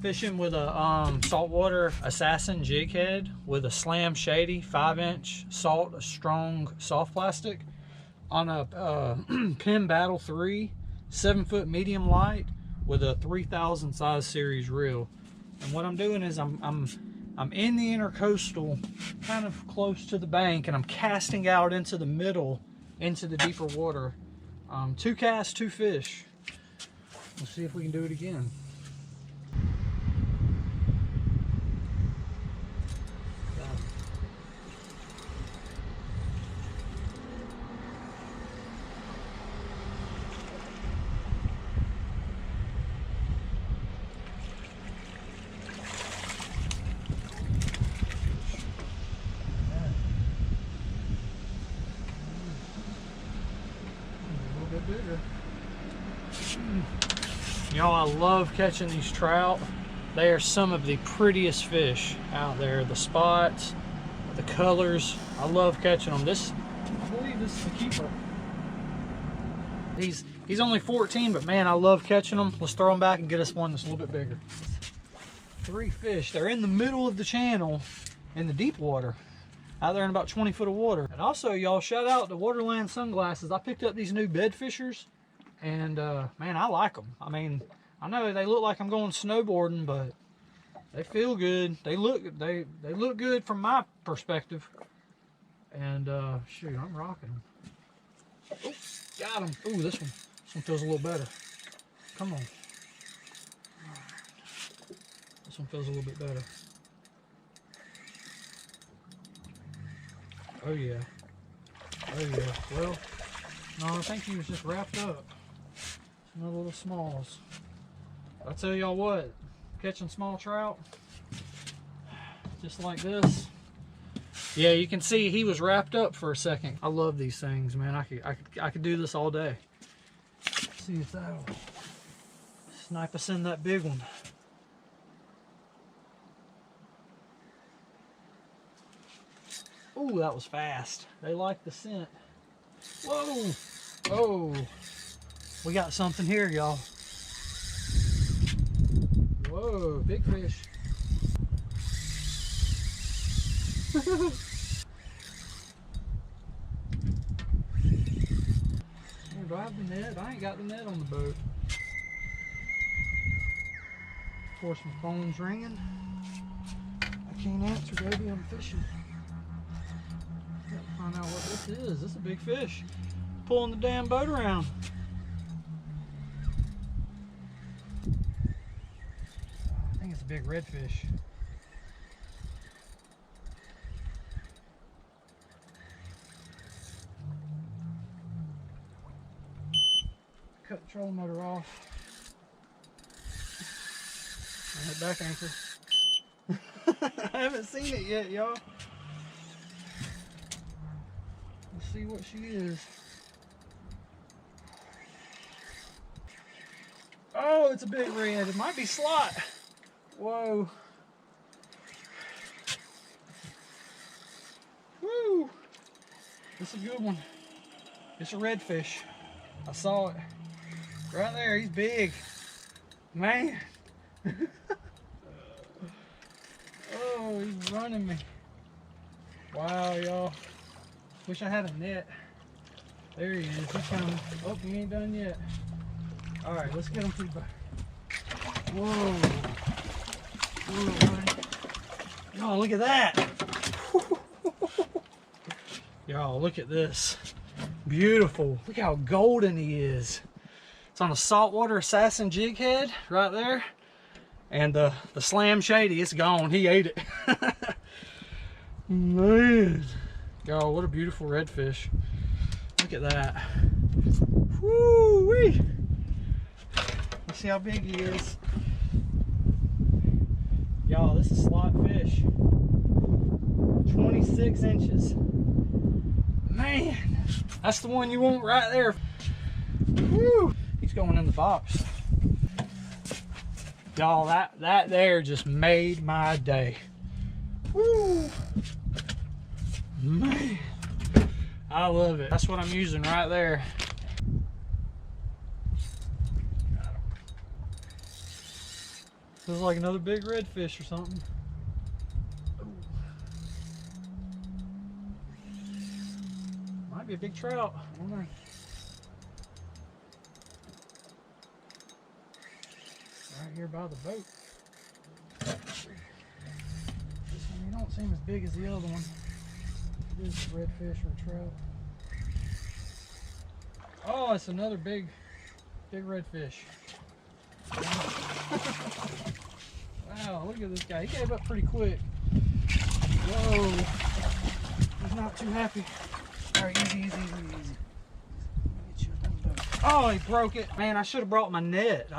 fishing with a saltwater assassin jig head with a slam shady 5-inch salt strong soft plastic on a Penn Battle 3 7-foot medium light with a 3000 size series reel. And what I'm doing is I'm in the intercoastal, kind of close to the bank, and I'm casting out into the middle, into the deeper water. 2 casts, 2 fish. Let's see if we can do it again. Bigger. Y'all, I love catching these trout. They are some of the prettiest fish out there. The spots, the colors, I love catching them. I believe this is the keeper. He's only 14, but man, I love catching them. Let's throw them back and get us one that's a little bit bigger. 3 fish. They're in the middle of the channel in the deep water, out there in about 20 foot of water. And also, y'all, shout out to Waterland Sunglasses. I picked up these new bed fishers, and man, I like them. I mean, I know they look like I'm going snowboarding, but they feel good. They look good from my perspective. And shoot, I'm rocking them. Oh, got them. Ooh, this one feels a little better. Come on. This one feels a little bit better. Oh yeah. Oh yeah. Well, no, I think he was just wrapped up. Some little smalls. I tell y'all what, catching small trout, just like this. Yeah, you can see he was wrapped up for a second. I love these things, man. I could do this all day. Let's see if that'll snipe us in that big one. Ooh, that was fast. They like the scent. Whoa! Oh, we got something here, y'all. Whoa, big fish. Do I have the net? I ain't got the net on the boat. Of course, my phone's ringing. I can't answer, baby. I'm fishing. Gotta find out what this is. This is a big fish. Pulling the damn boat around. I think it's a big redfish. Cut the trolling motor off. And hit back anchor. I haven't seen it yet, y'all. Let's see what she is. Oh, it's a big red. It might be slot. Whoa. Woo. This is a good one. It's a redfish. I saw it. Right there, he's big. Man. Oh, he's running me. Wow, y'all. Wish I had a net. There he is. He's coming. Oh, he ain't done yet. All right, let's get him through back. Whoa. Whoa, y'all, look at that. Y'all, look at this. Beautiful. Look how golden he is. It's on a Saltwater Assassin jig head right there. And the Slam Shady, it's gone. He ate it. Man. Y'all, what a beautiful redfish. Look at that. Woo-wee. Let's see how big he is. Y'all, this is slot fish. 26 inches. Man, that's the one you want right there. Woo. He's going in the box. Y'all, that there just made my day. Woo. Man, I love it. That's what I'm using right there. Looks like another big redfish or something. Might be a big trout. I don't know. Right here by the boat. This one, they don't seem as big as the other one. It is a redfish or a trout. Oh, it's another big redfish. Wow, look at this guy. He gave up pretty quick. Whoa. He's not too happy. Alright, easy. Oh, he broke it. Man, I should have brought my net.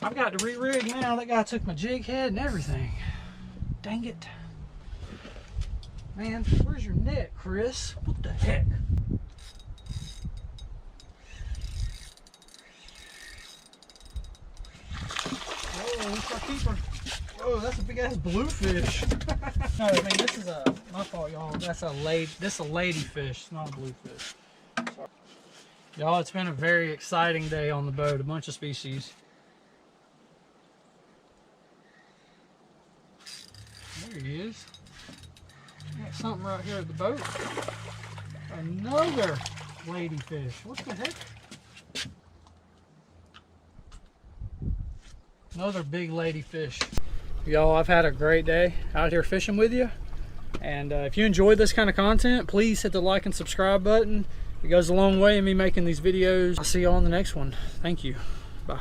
I've got to re-rig now. That guy took my jig head and everything. Dang it. Man, where's your net, Chris? What the heck? Oh, what's our keeper? Whoa, that's a big ass bluefish. No, I mean this is my fault, y'all. This is a ladyfish, it's not a bluefish. Y'all, it's been a very exciting day on the boat. A bunch of species. There he is. Got something right here at the boat. Another ladyfish. What the heck? Another big ladyfish. Y'all, I've had a great day out here fishing with you. And if you enjoyed this kind of content, please hit the like and subscribe button. It goes a long way in me making these videos. I'll see you all in the next one. Thank you. Bye.